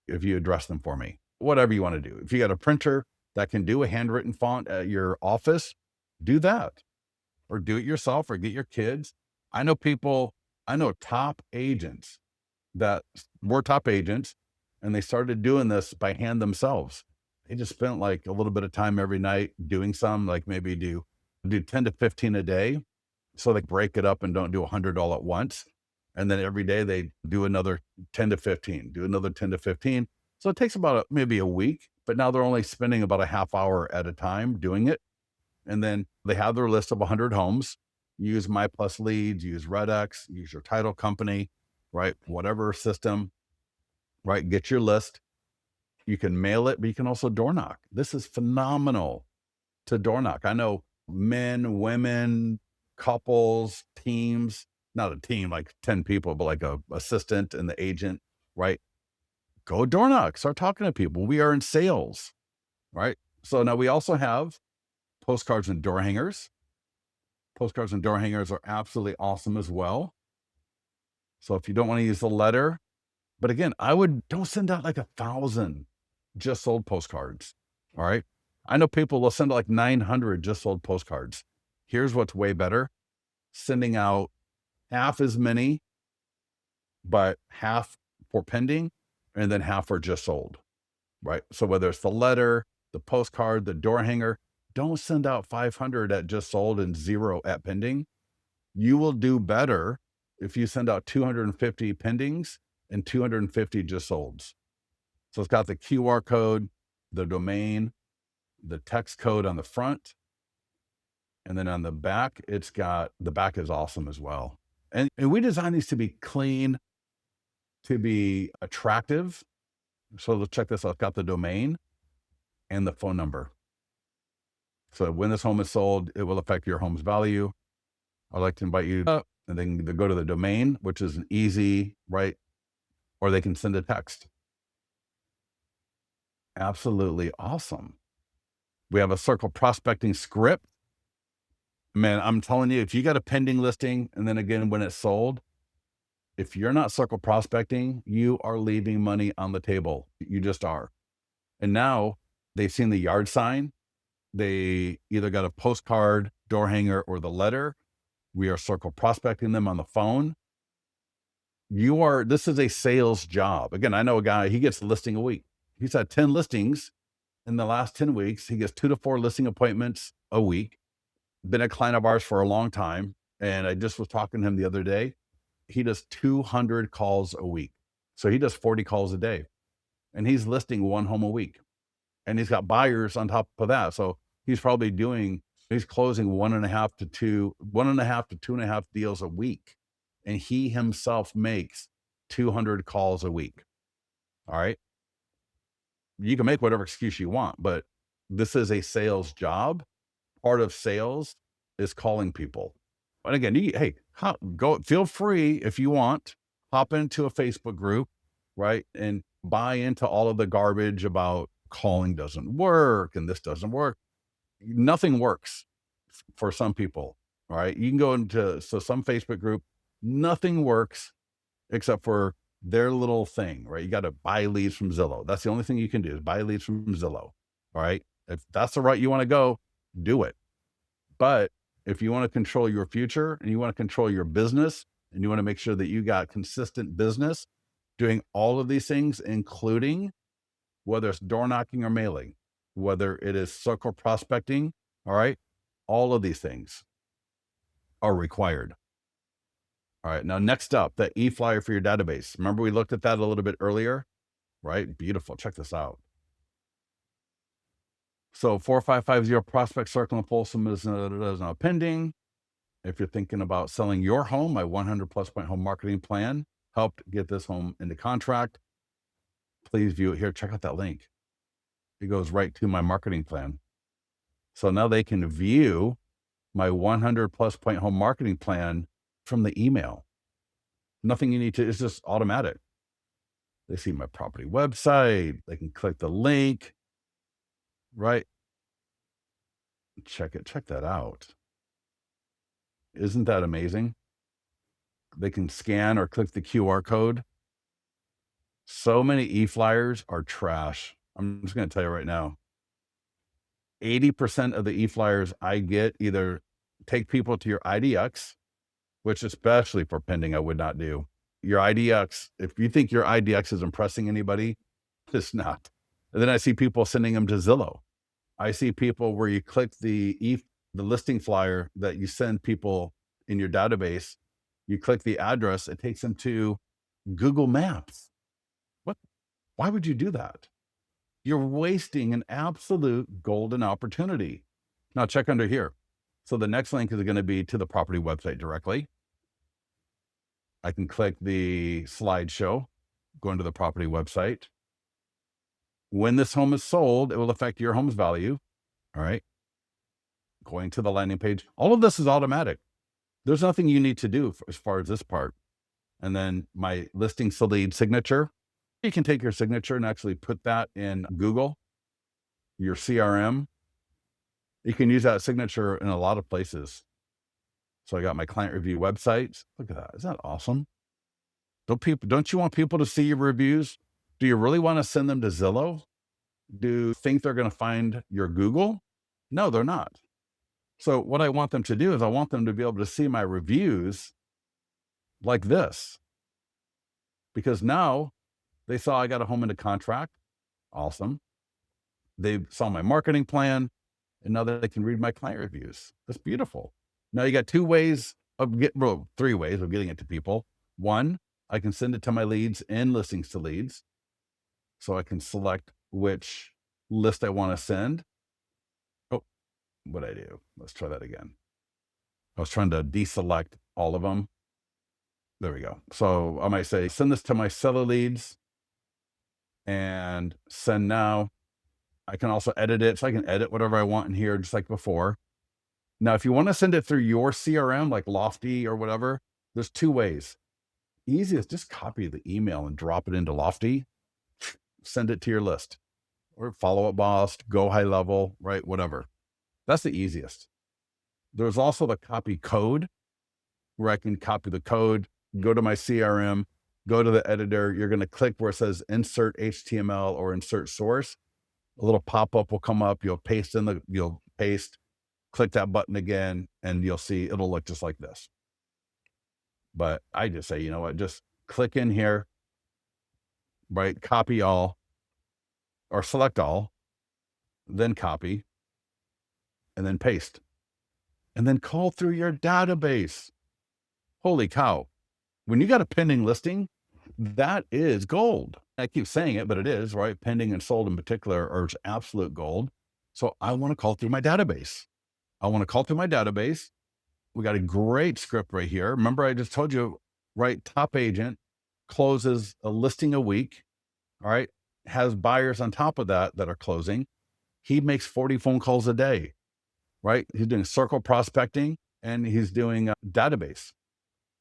if you address them for me, whatever you want to do. If you got a printer that can do a handwritten font at your office, do that, or do it yourself, or get your kids. I know top agents that were top agents, and they started doing this by hand themselves. They just spent like a little bit of time every night doing some, like maybe do 10 to 15 a day. So they break it up and don't do 100 all at once. And then every day they do another 10 to 15, do another 10 to 15. So it takes about maybe a week, but now they're only spending about a half hour at a time doing it. And then they have their list of 100 homes. Use My Plus Leads, use Redx, use your title company, right? Whatever system, right? Get your list. You can mail it, but you can also door knock. This is phenomenal to door knock. I know men, women, couples, teams, not a team like 10 people, but like a assistant and the agent, right? Go door knock, start talking to people. We are in sales, right? So now we also have postcards and door hangers. Postcards and door hangers are absolutely awesome as well. So if you don't want to use the letter, but again, don't send out like 1,000 just sold postcards. All right. I know people will send out like 900 just sold postcards. Here's what's way better: sending out half as many, but half for pending, and then half for just sold. Right. So whether it's the letter, the postcard, the door hanger, don't send out 500 at just sold and 0 at pending. You will do better if you send out 250 pendings and 250 just solds. So it's got the QR code, the domain, the text code on the front. And then on the back, the back is awesome as well. And we designed these to be clean, to be attractive. So let's check this out. It's got the domain and the phone number. So when this home is sold, it will affect your home's value. I'd like to invite you up, and then go to the domain, which is an easy, right? Or they can send a text. Absolutely awesome. We have a circle prospecting script. Man, I'm telling you, if you got a pending listing, and then again, when it's sold, if you're not circle prospecting, you are leaving money on the table. You just are. And now they've seen the yard sign. They either got a postcard, door hanger, or the letter. We are circle prospecting them on the phone. This is a sales job. Again, I know a guy, he gets a listing a week. He's had 10 listings in the last 10 weeks. He gets 2 to 4 listing appointments a week. Been a client of ours for a long time. And I just was talking to him the other day. He does 200 calls a week. So he does 40 calls a day, and he's listing 1 home a week, and he's got buyers on top of that. So he's closing 1.5 to 2.5 deals a week. And he himself makes 200 calls a week. All right. You can make whatever excuse you want, but this is a sales job. Part of sales is calling people. And again, feel free if you want, hop into a Facebook group, right? And buy into all of the garbage about calling doesn't work and this doesn't work. Nothing works for some people. All right. You can go into some Facebook group, nothing works except for their little thing, right? You got to buy leads from Zillow. That's the only thing you can do, is buy leads from Zillow. All right. If that's the route you want to go, do it. But if you want to control your future, and you want to control your business, and you want to make sure that you got consistent business doing all of these things, including whether it's door knocking or mailing, whether it is circle prospecting, all right, all of these things are required. All right. Now, next up, the Eflyer for your database. Remember, we looked at that a little bit earlier, right? Beautiful. Check this out. So 4550 prospect circle and Folsom is now pending. If you're thinking about selling your home, my 100 plus point home marketing plan helped get this home into contract. Please view it here. Check out that link. It goes right to my marketing plan. So now they can view my 100 plus point home marketing plan from the email. Nothing you need to, it's just automatic. They see my property website, they can click the link, right? Check that out. Isn't that amazing? They can scan or click the QR code. So many e-flyers are trash. I'm just going to tell you right now. 80% of the e-flyers I get either take people to your IDX, which especially for pending, I would not do. Your IDX, if you think your IDX is impressing anybody, it's not. And then I see people sending them to Zillow. I see people where you click the listing flyer that you send people in your database, you click the address, it takes them to Google Maps. What? Why would you do that? You're wasting an absolute golden opportunity. Now check under here. So the next link is going to be to the property website directly. I can click the slideshow, go into the property website. When this home is sold, it will affect your home's value. All right. Going to the landing page. All of this is automatic. There's nothing you need to do as far as this part. And then my listing to lead signature. You can take your signature and actually put that in Google, your CRM. You can use that signature in a lot of places. So I got my client review websites. Look at that. Isn't that awesome? Don't you want people to see your reviews? Do you really want to send them to Zillow? Do you think they're going to find your Google? No, they're not. So what I want them to do is I want them to be able to see my reviews like this, because now they saw I got a home into contract. Awesome. They saw my marketing plan, and now they can read my client reviews. That's beautiful. Now you got three ways of getting it to people. One, I can send it to my leads in listings to leads. So I can select which list I want to send. Oh, what'd I do? Let's try that again. I was trying to deselect all of them. There we go. So I might say, send this to my seller leads and send now. I can also edit it. So I can edit whatever I want in here, just like before. Now, if you want to send it through your CRM, like Lofty or whatever, there's two ways. Easiest, just copy the email and drop it into Lofty, send it to your list, or Follow Up Boss, Go High Level, right? Whatever. That's the easiest. There's also the copy code, where I can copy the code, go to my CRM, go to the editor. You're going to click where it says insert HTML or insert source. A little pop-up will come up. You'll paste, click that button again, and you'll see it'll look just like this. But I just say, you know what, just click in here, right? Copy all or select all, then copy, and then paste, and then call through your database. Holy cow. When you got a pending listing, that is gold. I keep saying it, but it is, right? Pending and sold in particular are absolute gold. So I want to call through my database. We got a great script right here. Remember, I just told you, right? Top agent closes a listing a week. All right. Has buyers on top of that are closing. He makes 40 phone calls a day, right? He's doing circle prospecting and he's doing a database.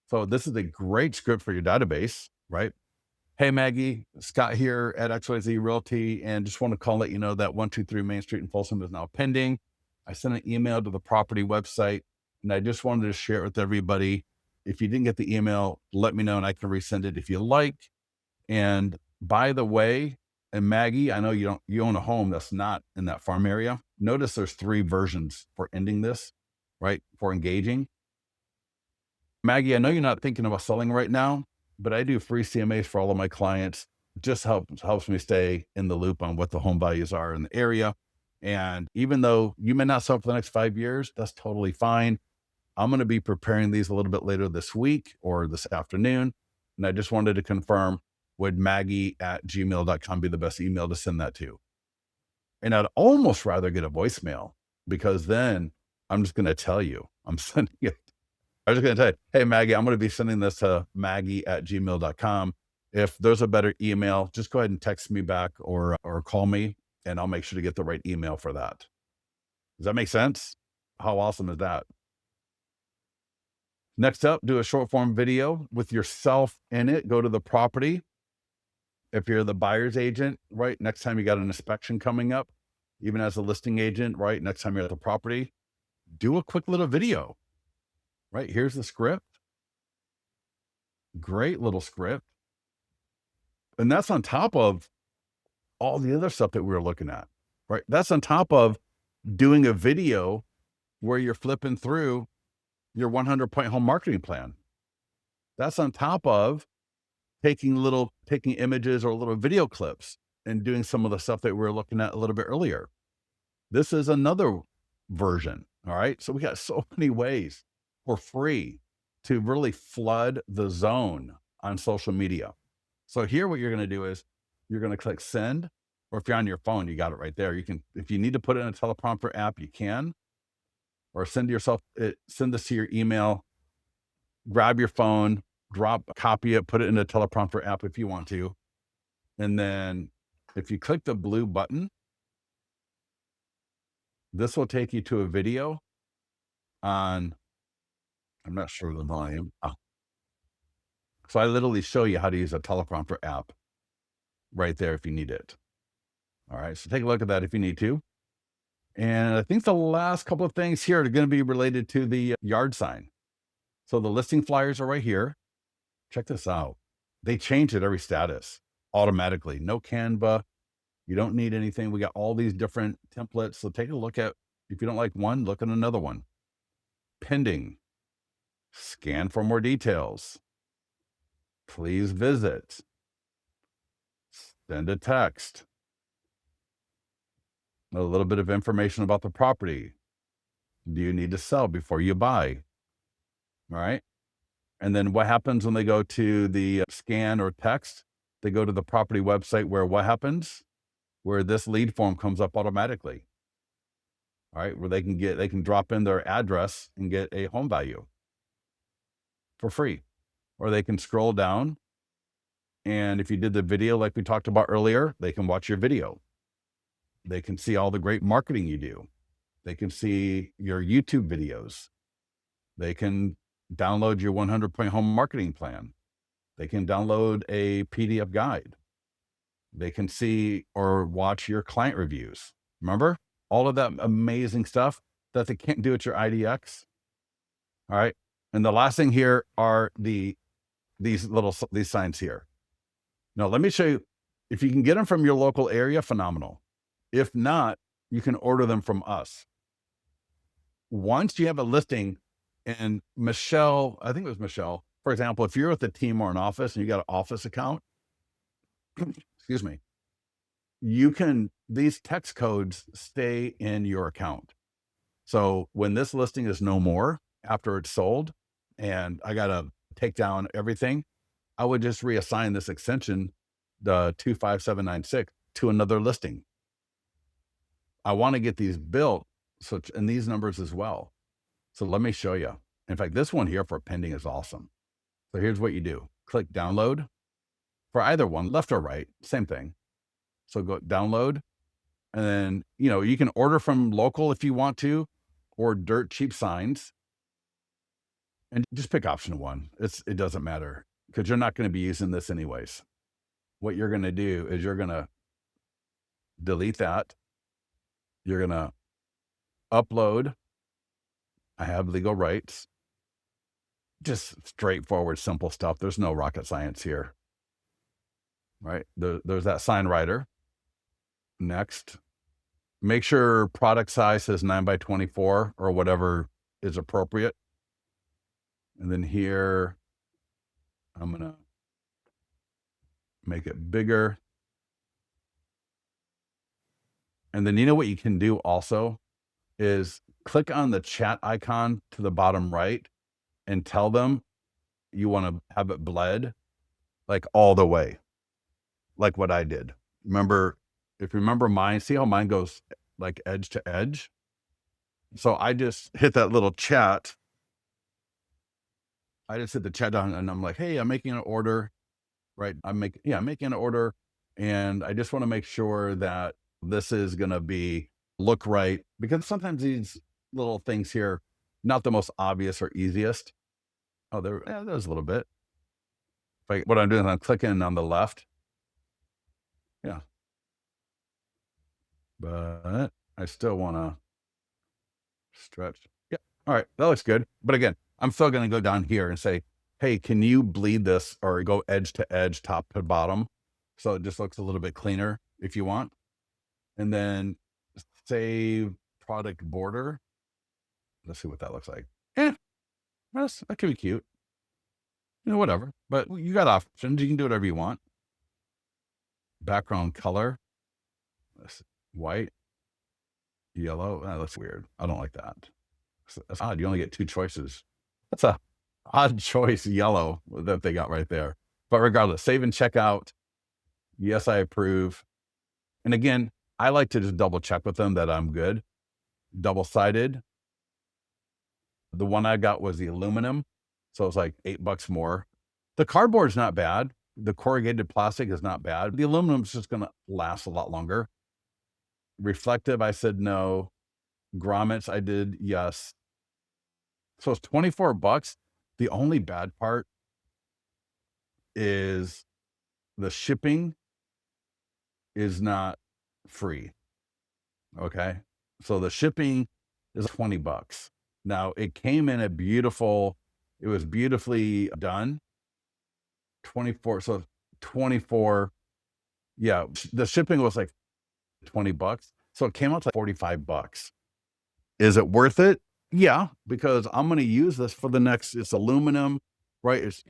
So this is a great script for your database, right? Hey, Maggie, Scott here at XYZ Realty, and just want to call, let you know that 123 Main Street in Folsom is now pending. I sent an email to the property website, and I just wanted to share it with everybody. If you didn't get the email, let me know, and I can resend it if you like. And by the way, and Maggie, I know you own a home that's not in that farm area. Notice there's 3 versions for ending this, right? For engaging. Maggie, I know you're not thinking about selling right now, but I do free CMAs for all of my clients. Just helps me stay in the loop on what the home values are in the area. And even though you may not sell for the next 5 years, that's totally fine. I'm going to be preparing these a little bit later this week or this afternoon. And I just wanted to confirm, would maggie@gmail.com be the best email to send that to? And I'd almost rather get a voicemail, because then I'm just going to tell you I'm sending it. I was just going to tell you, hey, Maggie, I'm going to be sending this to maggie@gmail.com. If there's a better email, just go ahead and text me back or call me, and I'll make sure to get the right email for that. Does that make sense? How awesome is that? Next up, do a short form video with yourself in it. Go to the property. If you're the buyer's agent, right? Next time you got an inspection coming up, even as a listing agent, right? Next time you're at the property, do a quick little video, right? Here's the script. Great little script. And that's on top of all the other stuff that we were looking at, right? That's on top of doing a video where you're flipping through your 100-point home marketing plan. That's on top of taking images or little video clips and doing some of the stuff that we were looking at a little bit earlier. This is another version. All right. So we got so many ways for free to really flood the zone on social media. So here, what you're going to do is you're going to click send, or if you're on your phone, you got it right there. You can, if you need to put it in a teleprompter app, you can, or send this to your email, grab your phone, copy it, put it in a teleprompter app if you want to. And then if you click the blue button, this will take you to a video on, I'm not sure the volume. So I literally show you how to use a teleprompter app right there if you need it. All right. So take a look at that if you need to. And I think the last couple of things here are going to be related to the yard sign. So the listing flyers are right here. Check this out. They change at every status automatically. No Canva. You don't need anything. We got all these different templates. So take a look at, if you don't like one, look at another one. Pending. Scan for more details. Please visit. Send a text. A little bit of information about the property. Do you need to sell before you buy? All right. And then what happens when they go to the scan or text? They go to the property website where what happens? Where this lead form comes up automatically. All right. Where they can drop in their address and get a home value for free. Or they can scroll down. And if you did the video like we talked about earlier, they can watch your video. They can see all the great marketing you do. They can see your YouTube videos. They can download your 100-point home marketing plan. They can download a PDF guide. They can see or watch your client reviews. Remember all of that amazing stuff that they can't do at your IDX. All right. And the last thing here are these signs here. Now, let me show you, if you can get them from your local area, phenomenal. If not, you can order them from us. Once you have a listing, and Michelle, I think it was Michelle, for example, if you're with a team or an office and you got an office account, excuse me, these text codes stay in your account. So when this listing is no more after it's sold and I got to take down everything, I would just reassign this extension, the 25796, to another listing. I want to get these built, and these numbers as well. So let me show you. In fact, this one here for pending is awesome. So here's what you do. Click download for either one, left or right, same thing. So go download, and then, you can order from local if you want to, or dirt cheap signs, and just pick option one. It doesn't matter because you're not going to be using this anyways. What you're going to do is you're going to delete that. You're going to upload. I have legal rights. Just straightforward, simple stuff. There's no rocket science here, right? There's that sign writer. Next, make sure product size is 9x24 or whatever is appropriate. And then here, I'm going to make it bigger. And then what you can do also is click on the chat icon to the bottom right and tell them you want to have it bled like all the way, like what I did. If you remember mine, see how mine goes like edge to edge? So I just hit that little chat. I just hit the chat down and I'm like, hey, I'm making an order, right? I'm making an order, and I just want to make sure that This is going to look right, because sometimes these little things here, not the most obvious or easiest. Oh, there's a little bit. Like what I'm doing, I'm clicking on the left. Yeah. But I still want to stretch. Yeah. All right. That looks good. But again, I'm still going to go down here and say, hey, can you bleed this or go edge to edge, top to bottom? So it just looks a little bit cleaner if you want. And then save product border. Let's see what that looks like. Yeah, that could be cute. Whatever. But you got options. You can do whatever you want. Background color. White, yellow. That's weird. I don't like that. That's odd. You only get 2 choices. That's a odd choice, yellow, that they got right there. But regardless, save and check out. Yes, I approve. And again, I like to just double check with them that I'm good. Double-sided. The one I got was the aluminum, so it's like $8 more. The cardboard's not bad. The corrugated plastic is not bad. The aluminum's just gonna last a lot longer. Reflective, I said no. Grommets, I did yes. So it's $24. The only bad part is the shipping is not free. Okay. So the shipping is $20. Now it came in it was beautifully done. 24. So 24. Yeah. The shipping was like $20. So it came out to like $45. Is it worth it? Yeah, because I'm going to use this for it's aluminum, right? It's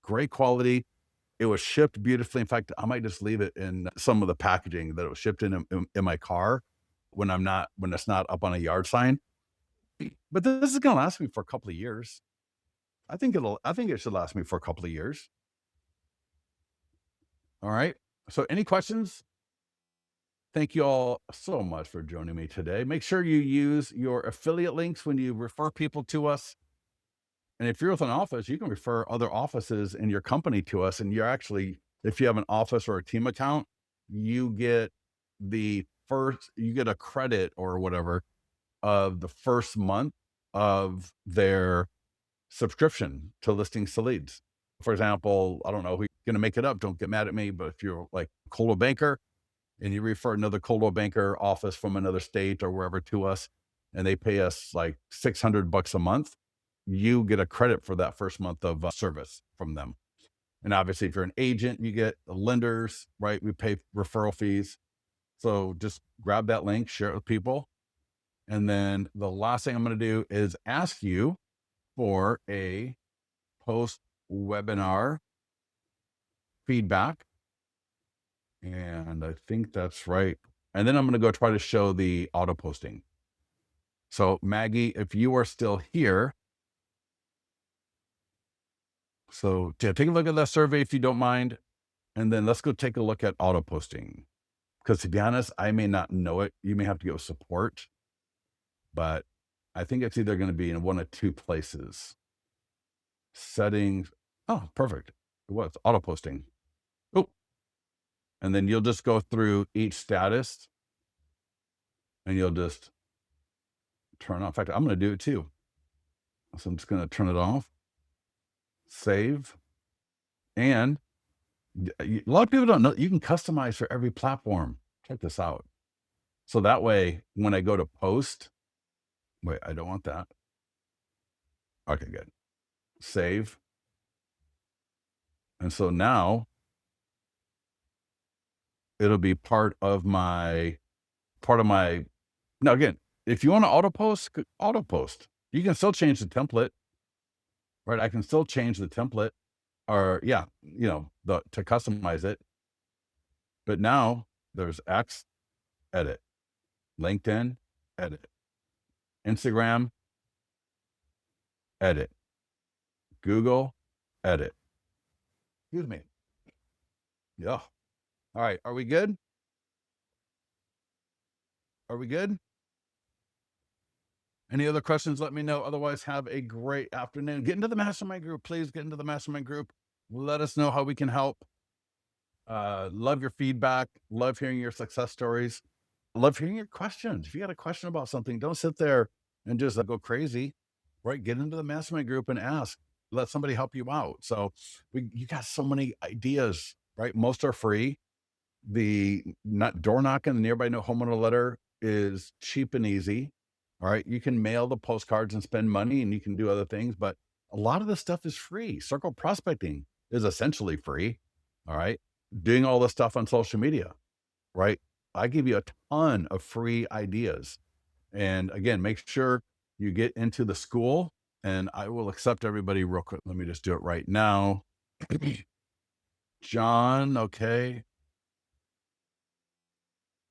great quality. It was shipped beautifully. In fact, I might just leave it in some of the packaging that it was shipped in my car when it's not up on a yard sign. But this is going to last me for a couple of years. I think it should last me for a couple of years. All right. So any questions? Thank you all so much for joining me today. Make sure you use your affiliate links when you refer people to us. And if you're with an office, you can refer other offices in your company to us. And if you have an office or a team account, you get you get a credit or whatever of the first month of their subscription to Listings to Leads. For example, I don't know who's going to make it up. Don't get mad at me. But if you're like Coldwell Banker and you refer another Coldwell Banker office from another state or wherever to us, and they pay us like $600 a month, you get a credit for that first month of service from them. And obviously, if you're an agent, you get lenders, right? We pay referral fees. So just grab that link, share it with people. And then the last thing I'm going to do is ask you for a post-webinar feedback. And I think that's right. And then I'm going to go try to show the auto posting. So Maggie, if you are still here, so take a look at that survey if you don't mind. And then let's go take a look at auto posting. Because to be honest, I may not know it. You may have to go with support. But I think it's either going to be in one of 2 places. Settings. Oh, perfect. It was auto posting. Oh. And then you'll just go through each status and you'll just turn on. In fact, I'm going to do it too. So I'm just going to turn it off, save. And a lot of people don't know you can customize for every platform. Check this out. So that way, when I go to post, wait, I don't want that. Okay, good. Save. And so now it'll be part of my, now again, if you want to auto post, you can still change the template, right? I can still change the template or to customize it. But now there's X, edit, LinkedIn, edit, Instagram, edit, Google, edit. Excuse me. Yeah. All right. Are we good? Are we good? Any other questions? Let me know. Otherwise, have a great afternoon. Get into the mastermind group. Please get into the mastermind group. Let us know how we can help. Love your feedback. Love hearing your success stories. Love hearing your questions. If you got a question about something, don't sit there and just go crazy, right? Get into the mastermind group and ask. Let somebody help you out. So you got so many ideas, right? Most are free. The not door knocking, the nearby no homeowner letter is cheap and easy. All right. You can mail the postcards and spend money and you can do other things, but a lot of this stuff is free. Circle prospecting is essentially free. All right. Doing all this stuff on social media, right? I give you a ton of free ideas. And again, make sure you get into the school and I will accept everybody real quick. Let me just do it right now. John, okay.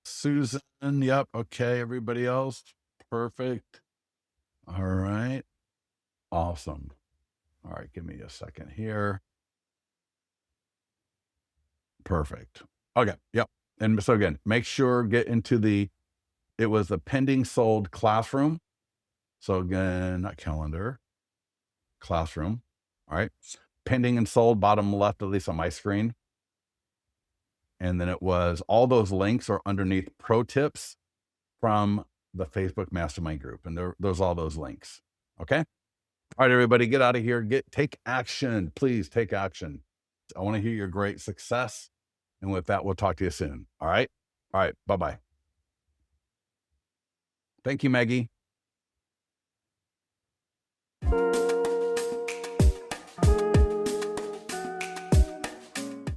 Susan, yep, okay, everybody else, perfect. All right, awesome. All right, give me a second here. Perfect. Okay, yep. And so again, make sure get into it was the pending sold classroom. So again, not calendar, classroom. All right. Pending and sold, bottom left, at least on my screen. And then it was all those links are underneath pro tips from the Facebook mastermind group. And there's all those links. Okay. All right, everybody, get out of here. Take action. Please take action. I want to hear your great success. And with that, we'll talk to you soon. All right. All right. Bye bye. Thank you, Maggie.